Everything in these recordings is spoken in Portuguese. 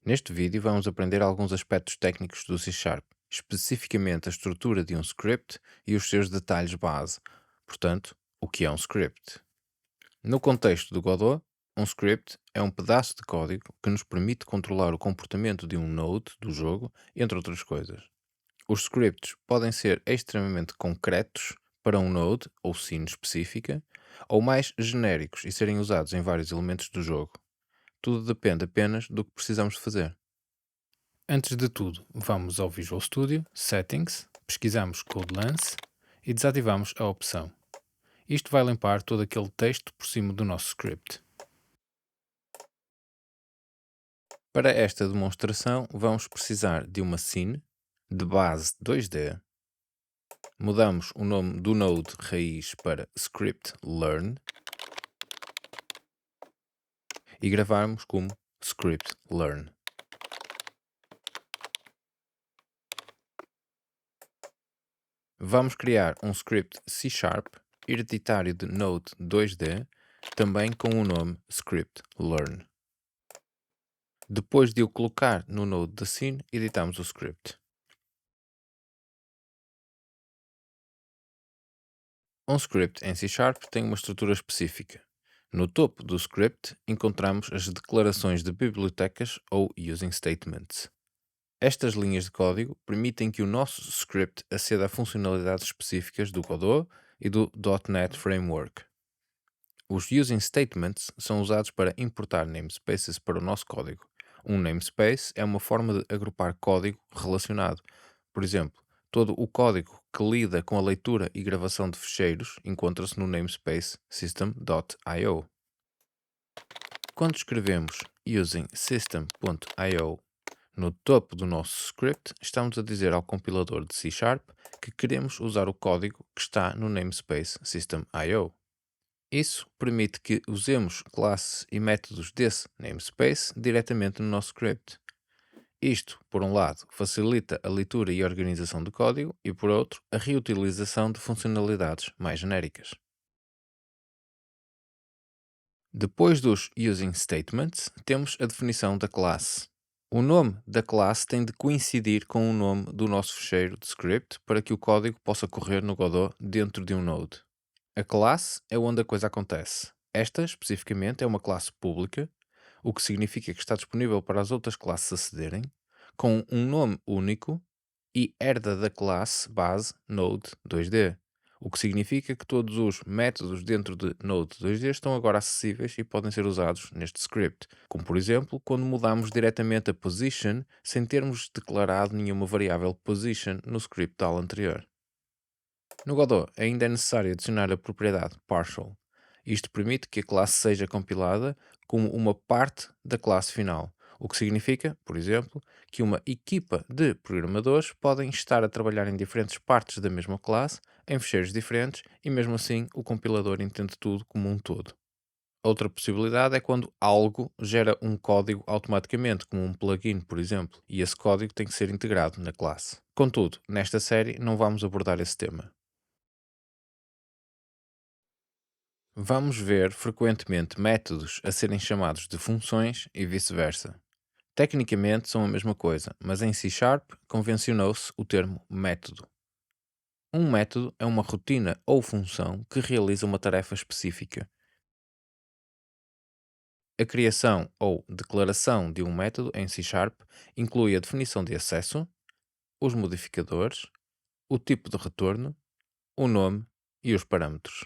Neste vídeo vamos aprender alguns aspectos técnicos do C Sharp, especificamente a estrutura de um script e os seus detalhes base. Portanto, o que é um script? No contexto do Godot, um script é um pedaço de código que nos permite controlar o comportamento de um node do jogo, entre outras coisas. Os scripts podem ser extremamente concretos para um node ou scene específica, ou mais genéricos e serem usados em vários elementos do jogo. Tudo depende apenas do que precisamos fazer. Antes de tudo, vamos ao Visual Studio, Settings, pesquisamos CodeLens e desativamos a opção. Isto vai limpar todo aquele texto por cima do nosso script. Para esta demonstração, vamos precisar de uma scene de base 2D. Mudamos o nome do node raiz para Script Learn e gravarmos como Script Learn. Vamos criar um script C Sharp hereditário de Node 2D, também com o nome Script Learn. Depois de o colocar no Node da scene, editamos o script. Um script em C Sharp tem uma estrutura específica. No topo do script encontramos as declarações de bibliotecas ou using statements. Estas linhas de código permitem que o nosso script aceda a funcionalidades específicas do Godot e do .NET Framework. Os using statements são usados para importar namespaces para o nosso código. Um namespace é uma forma de agrupar código relacionado. Por exemplo, todo o código que lida com a leitura e gravação de ficheiros encontra-se no namespace system.io. Quando escrevemos using system.io no topo do nosso script, estamos a dizer ao compilador de C Sharp que queremos usar o código que está no namespace system.io. Isso permite que usemos classes e métodos desse namespace diretamente no nosso script. Isto, por um lado, facilita a leitura e organização do código e, por outro, a reutilização de funcionalidades mais genéricas. Depois dos using statements, temos a definição da classe. O nome da classe tem de coincidir com o nome do nosso ficheiro de script para que o código possa correr no Godot dentro de um node. A classe é onde a coisa acontece. Esta, especificamente, é uma classe pública, o que significa que está disponível para as outras classes acederem, com um nome único e herda da classe base Node 2D, o que significa que todos os métodos dentro de Node 2D estão agora acessíveis e podem ser usados neste script, como por exemplo quando mudamos diretamente a position sem termos declarado nenhuma variável position no script tal anterior. No Godot, ainda é necessário adicionar a propriedade partial. Isto permite que a classe seja compilada como uma parte da classe final, o que significa, por exemplo, que uma equipa de programadores podem estar a trabalhar em diferentes partes da mesma classe, em ficheiros diferentes, e mesmo assim o compilador entende tudo como um todo. Outra possibilidade é quando algo gera um código automaticamente, como um plugin, por exemplo, e esse código tem que ser integrado na classe. Contudo, nesta série não vamos abordar esse tema. Vamos ver frequentemente métodos a serem chamados de funções e vice-versa. Tecnicamente são a mesma coisa, mas em C Sharp convencionou-se o termo método. Um método é uma rotina ou função que realiza uma tarefa específica. A criação ou declaração de um método em C Sharp inclui a definição de acesso, os modificadores, o tipo de retorno, o nome e os parâmetros.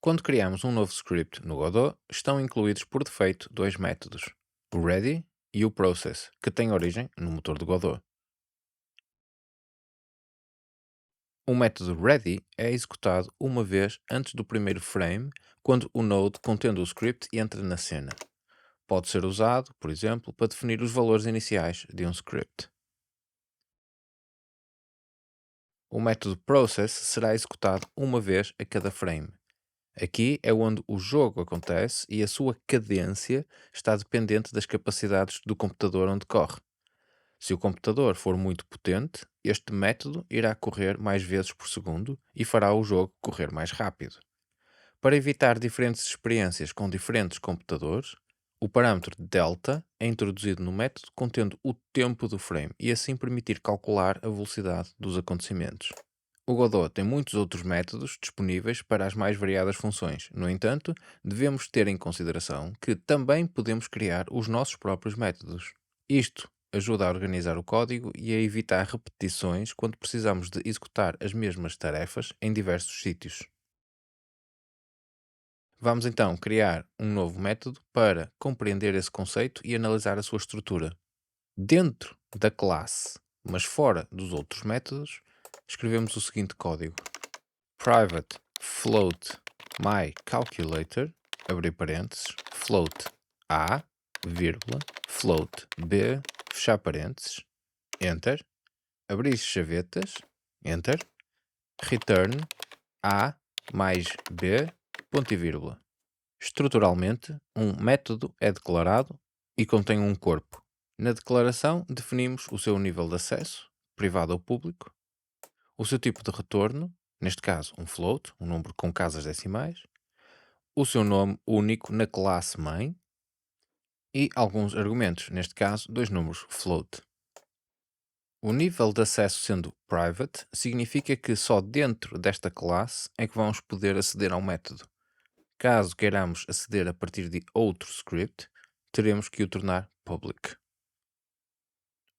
Quando criamos um novo script no Godot, estão incluídos por defeito dois métodos, o ready e o process, que têm origem no motor do Godot. O método ready é executado uma vez antes do primeiro frame, quando o node contendo o script entra na cena. Pode ser usado, por exemplo, para definir os valores iniciais de um script. O método process será executado uma vez a cada frame. Aqui é onde o jogo acontece e a sua cadência está dependente das capacidades do computador onde corre. Se o computador for muito potente, este método irá correr mais vezes por segundo e fará o jogo correr mais rápido. Para evitar diferentes experiências com diferentes computadores, O parâmetro delta é introduzido no método contendo o tempo do frame e assim permitir calcular a velocidade dos acontecimentos. O Godot tem muitos outros métodos disponíveis para as mais variadas funções. No entanto, devemos ter em consideração que também podemos criar os nossos próprios métodos. Isto ajuda a organizar o código e a evitar repetições quando precisamos de executar as mesmas tarefas em diversos sítios. Vamos então criar um novo método para compreender esse conceito e analisar a sua estrutura. Dentro da classe, mas fora dos outros métodos, escrevemos o seguinte código: private float my calculator, abrir parênteses, float a, vírgula, float b, fechar parênteses, enter, abrir chavetas, enter, return a mais b, ponto e vírgula. Estruturalmente, um método é declarado e contém um corpo. Na declaração, definimos o seu nível de acesso, privado ou público, o seu tipo de retorno, neste caso um float, um número com casas decimais, o seu nome único na classe mãe e alguns argumentos, neste caso dois números float. O nível de acesso sendo private significa que só dentro desta classe é que vamos poder aceder ao método. Caso queiramos aceder a partir de outro script, teremos que o tornar public.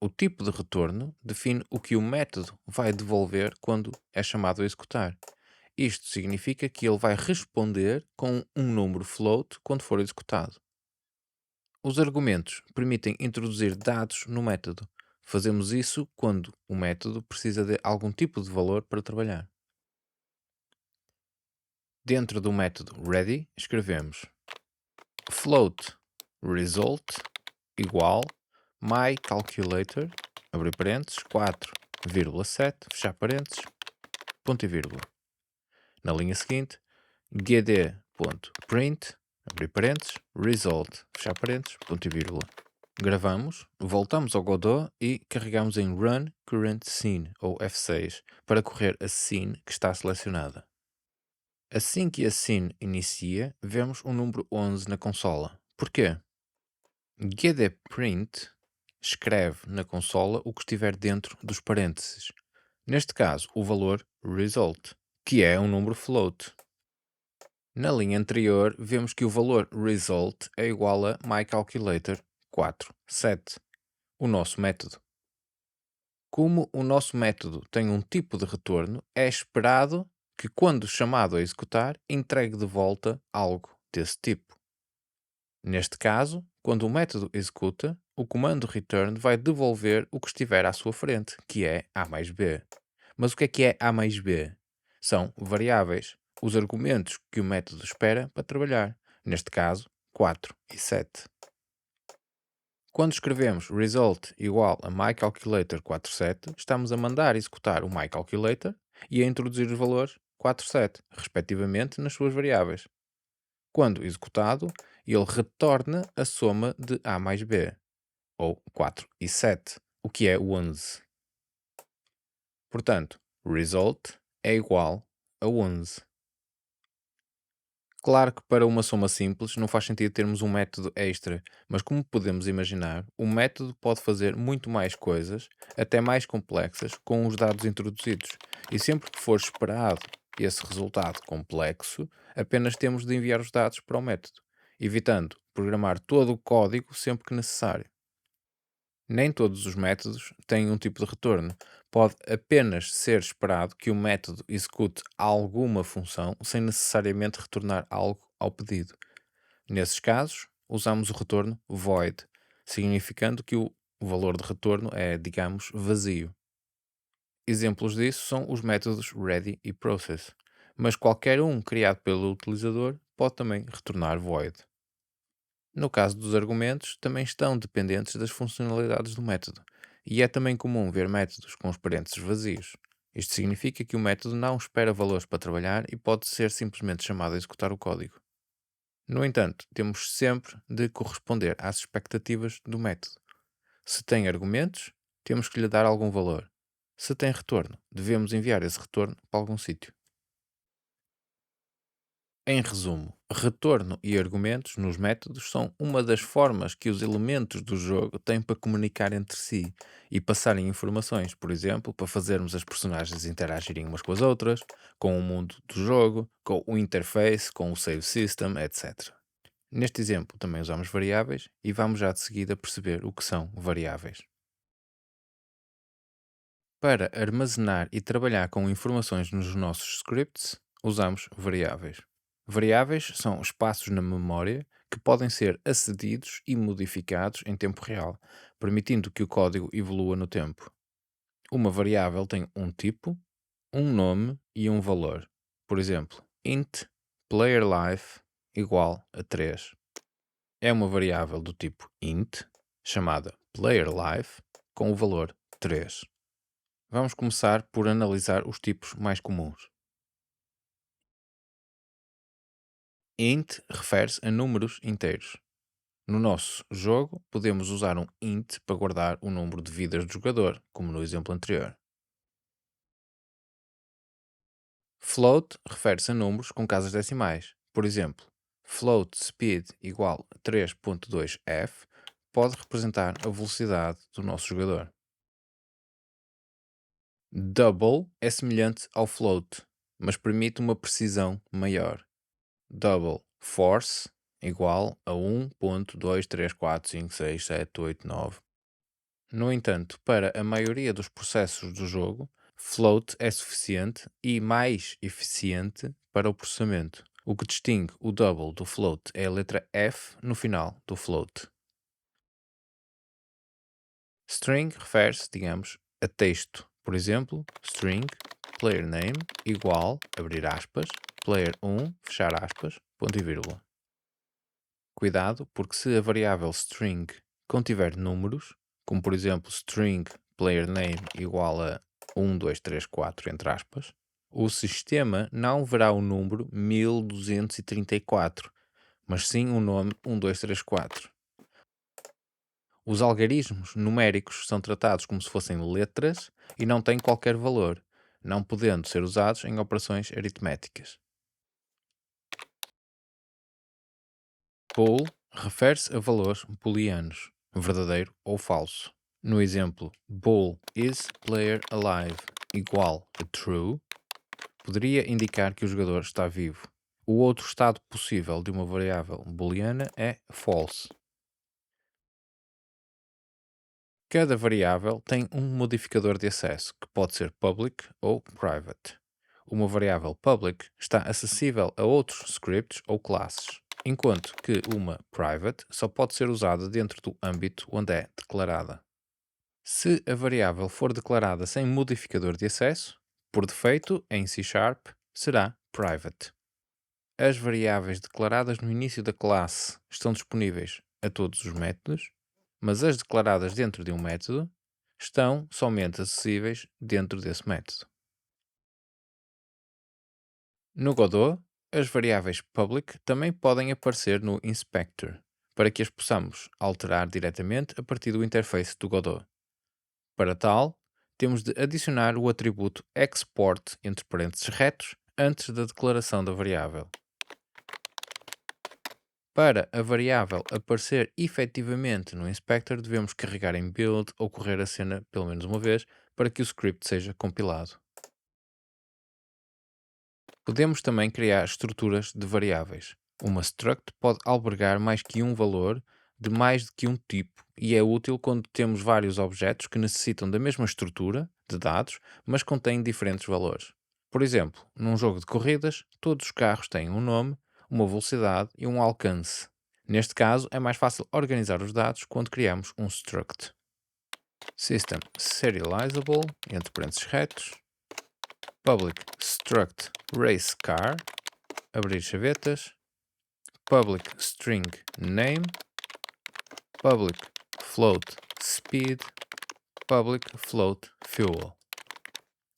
O tipo de retorno define o que o método vai devolver quando é chamado a executar. Isto significa que ele vai responder com um número float quando for executado. Os argumentos permitem introduzir dados no método. Fazemos isso quando o método precisa de algum tipo de valor para trabalhar. Dentro do método ready, escrevemos float result igual myCalculator, abrir parênteses, 4,7, fechar parênteses, ponto e vírgula. Na linha seguinte, gd.print, abrir parênteses, result, fechar parênteses, ponto e vírgula. Gravamos, voltamos ao Godot e carregamos em Run Current Scene, ou F6, para correr a scene que está selecionada. Assim que a scene inicia, vemos o número 11 na consola. Porquê? gdprint escreve na consola o que estiver dentro dos parênteses. Neste caso, o valor result, que é um número float. Na linha anterior, vemos que o valor result é igual a myCalculator 47, o nosso método. Como o nosso método tem um tipo de retorno, é esperado que, quando chamado a executar, entregue de volta algo desse tipo. Neste caso, quando o método executa, o comando return vai devolver o que estiver à sua frente, que é A mais B. Mas o que é A mais B? São variáveis, os argumentos que o método espera para trabalhar, neste caso, 4 e 7. Quando escrevemos result igual a myCalculator47, estamos a mandar executar o myCalculator e a introduzir os valores 4 e 7, respectivamente, nas suas variáveis. Quando executado, ele retorna a soma de A mais B, ou 4 e 7, o que é 11. Portanto, result é igual a 11. Claro que para uma soma simples não faz sentido termos um método extra, mas como podemos imaginar, o método pode fazer muito mais coisas, até mais complexas, com os dados introduzidos. E sempre que for esperado esse resultado complexo, apenas temos de enviar os dados para o método, evitando programar todo o código sempre que necessário. Nem todos os métodos têm um tipo de retorno. Pode apenas ser esperado que o método execute alguma função sem necessariamente retornar algo ao pedido. Nesses casos, usamos o retorno void, significando que o valor de retorno é, digamos, vazio. Exemplos disso são os métodos ready e process, mas qualquer um criado pelo utilizador pode também retornar void. No caso dos argumentos, também estão dependentes das funcionalidades do método, e é também comum ver métodos com os parênteses vazios. Isto significa que o método não espera valores para trabalhar e pode ser simplesmente chamado a executar o código. No entanto, temos sempre de corresponder às expectativas do método. Se tem argumentos, temos que lhe dar algum valor. Se tem retorno, devemos enviar esse retorno para algum sítio. Em resumo, Retorno e argumentos nos métodos são uma das formas que os elementos do jogo têm para comunicar entre si e passarem informações, por exemplo, para fazermos as personagens interagirem umas com as outras, com o mundo do jogo, com o interface, com o save system, etc. Neste exemplo também usamos variáveis e vamos já de seguida perceber o que são variáveis. Para armazenar e trabalhar com informações nos nossos scripts, usamos variáveis. Variáveis são espaços na memória que podem ser acedidos e modificados em tempo real, permitindo que o código evolua no tempo. Uma variável tem um tipo, um nome e um valor. Por exemplo, int playerLife igual a 3. É uma variável do tipo int, chamada playerLife, com o valor 3. Vamos começar por analisar os tipos mais comuns. Int refere-se a números inteiros. No nosso jogo, podemos usar um int para guardar o número de vidas do jogador, como no exemplo anterior. Float refere-se a números com casas decimais. Por exemplo, float speed igual a 3.2f pode representar a velocidade do nosso jogador. Double é semelhante ao float, mas permite uma precisão maior. Double force igual a 1.234567889. No entanto, para a maioria dos processos do jogo, float é suficiente e mais eficiente para o processamento. O que distingue o double do float é a letra F no final do float. String refere-se, digamos, a texto. Por exemplo, string player name igual, abrir aspas, player1, fechar aspas, ponto e vírgula. Cuidado, porque se a variável string contiver números, como por exemplo string player name igual a 1, 2, 3, 4, entre aspas, o sistema não verá o número 1234, mas sim o nome 1, 2, 3, 4. Os algarismos numéricos são tratados como se fossem letras e não têm qualquer valor, não podendo ser usados em operações aritméticas. Bool refere-se a valores booleanos, verdadeiro ou falso. No exemplo, bool is player alive igual a true, poderia indicar que o jogador está vivo. O outro estado possível de uma variável booleana é false. Cada variável tem um modificador de acesso, que pode ser public ou private. Uma variável public está acessível a outros scripts ou classes, enquanto que uma private só pode ser usada dentro do âmbito onde é declarada. Se a variável for declarada sem modificador de acesso, por defeito, em C# será private. As variáveis declaradas no início da classe estão disponíveis a todos os métodos, mas as declaradas dentro de um método estão somente acessíveis dentro desse método. No Godot, as variáveis public também podem aparecer no inspector, para que as possamos alterar diretamente a partir do interface do Godot. Para tal, temos de adicionar o atributo export entre parênteses retos antes da declaração da variável. Para a variável aparecer efetivamente no inspector, devemos carregar em build ou correr a cena pelo menos uma vez para que o script seja compilado. Podemos também criar estruturas de variáveis. Uma struct pode albergar mais que um valor de mais de que um tipo e é útil quando temos vários objetos que necessitam da mesma estrutura de dados, mas contêm diferentes valores. Por exemplo, num jogo de corridas, todos os carros têm um nome, uma velocidade e um alcance. Neste caso, é mais fácil organizar os dados quando criamos um struct. System serializable, entre parênteses retos, public struct race car, abrir chavetas, public string name, public float speed, public float fuel.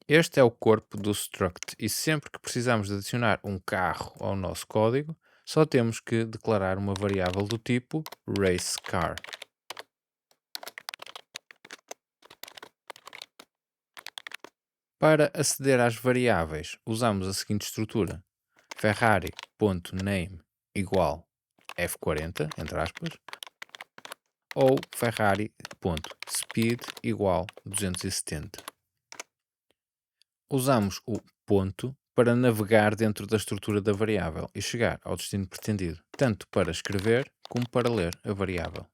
Este é o corpo do struct e sempre que precisamos de adicionar um carro ao nosso código, só temos que declarar uma variável do tipo raceCar. Para aceder às variáveis, usamos a seguinte estrutura: ferrari.name igual F40, entre aspas, ou Ferrari.speed igual 270. Usamos o ponto para navegar dentro da estrutura da variável e chegar ao destino pretendido, tanto para escrever como para ler a variável.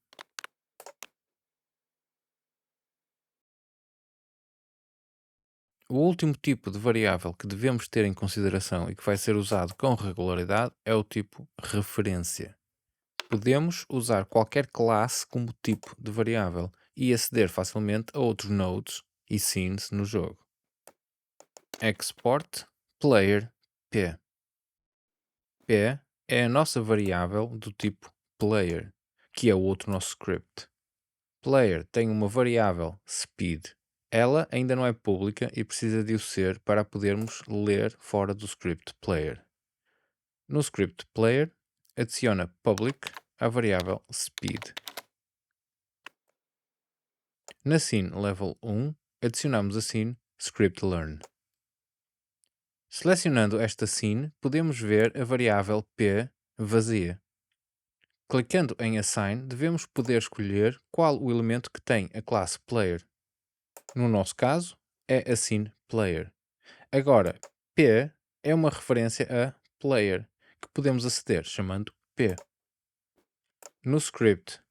O último tipo de variável que devemos ter em consideração e que vai ser usado com regularidade é o tipo referência. Podemos usar qualquer classe como tipo de variável e aceder facilmente a outros nodes e scenes no jogo. Export player p. P é a nossa variável do tipo player, que é o outro nosso script. Player tem uma variável speed. Ela ainda não é pública e precisa de o ser para a podermos ler fora do script player. No script player, adiciona public à variável speed. Na scene level 1, adicionamos a scene script learn. Selecionando esta scene, podemos ver a variável p vazia. Clicando em Assign, devemos poder escolher qual o elemento que tem a classe Player. No nosso caso, é a scene Player. Agora, P é uma referência a Player, que podemos aceder chamando P. No script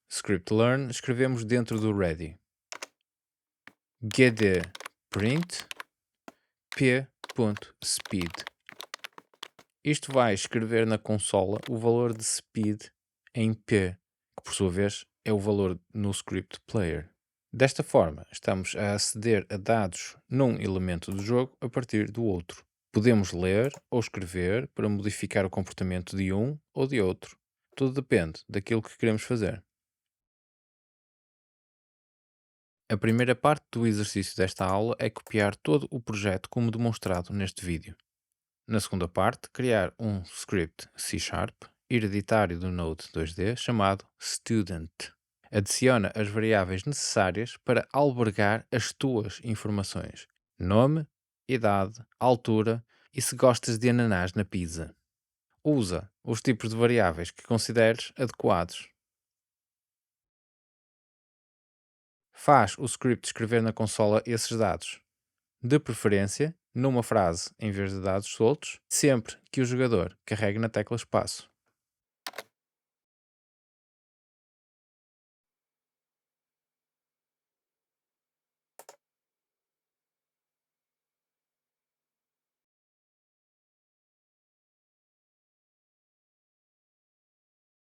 learn, escrevemos dentro do ready gdprint p.speed. Isto vai escrever na consola o valor de speed em P, que por sua vez é o valor no script player. Desta forma, estamos a aceder a dados num elemento do jogo a partir do outro. Podemos ler ou escrever para modificar o comportamento de um ou de outro. Tudo depende daquilo que queremos fazer. A primeira parte do exercício desta aula é copiar todo o projeto como demonstrado neste vídeo. Na segunda parte, criar um script C# hereditário do Node 2D chamado student. Adiciona as variáveis necessárias para albergar as tuas informações: nome, idade, altura e se gostas de ananás na pizza. Usa os tipos de variáveis que consideres adequados. Faz o script escrever na consola esses dados, de preferência numa frase em vez de dados soltos, sempre que o jogador carregue na tecla espaço.